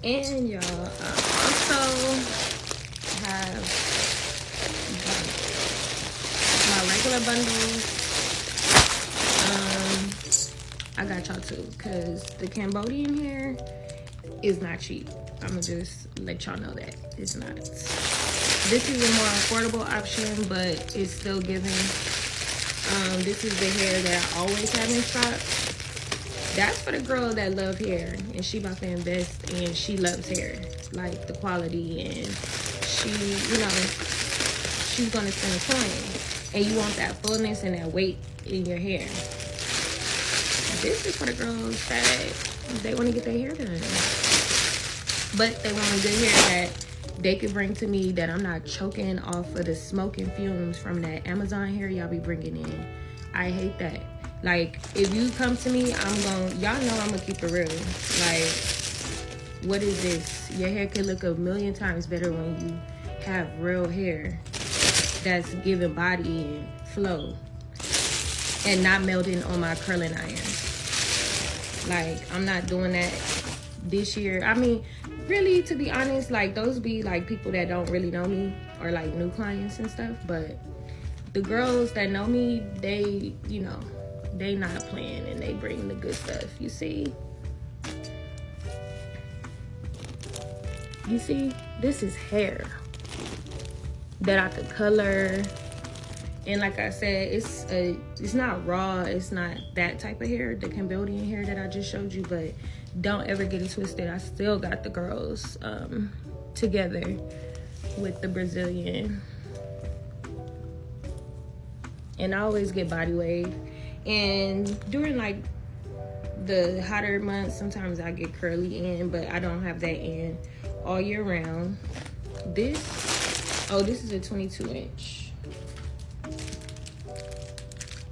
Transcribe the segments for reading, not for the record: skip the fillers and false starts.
And y'all, I also have my regular bundles. I got y'all too, because the Cambodian hair is not cheap. I'ma just let y'all know that it's not. This is a more affordable option, but it's still giving. This is the hair that I always have in stock. That's for the girl that love hair and she about to invest and she loves hair, like the quality, and she, you know, she's gonna spend a coin, and you want that fullness and that weight in your hair. This is for the girls that they want to get their hair done, but they want a good hair that they could bring to me, that I'm not choking off of the smoke and fumes from that Amazon hair y'all be bringing in. I hate that. Like, if you come to me, y'all know I'm gonna keep it real. Like, what is this? Your hair could look a million times better when you have real hair that's giving body and flow and not melting on my curling iron. Like, I'm not doing that this year. I mean, really, to be honest, like, those be like people that don't really know me or like new clients and stuff. But the girls that know me, they, you know, they not playing and they bring the good stuff. You see, this is hair that I could color. And like I said, it's not raw. It's not that type of hair, the Cambodian hair that I just showed you. But don't ever get it twisted. I still got the girls together with the Brazilian. And I always get body wave. And during like the hotter months, sometimes I get curly in, but I don't have that in all year round. This is a 22 inch.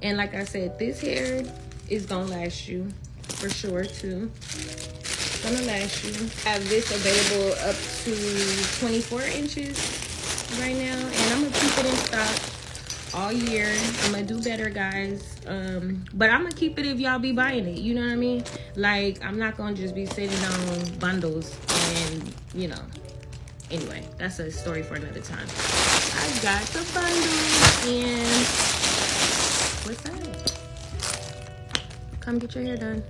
And like I said, this hair is gonna last you for sure too. It's gonna last you. I have this available up to 24 inches right now, and I'm gonna keep it in stock all year. I'm gonna do better, guys. But I'm gonna keep it if y'all be buying it. You know what I mean? Like, I'm not gonna just be sitting on bundles and, you know. Anyway, that's a story for another time. I got the bundles, and what's that? Come get your hair done.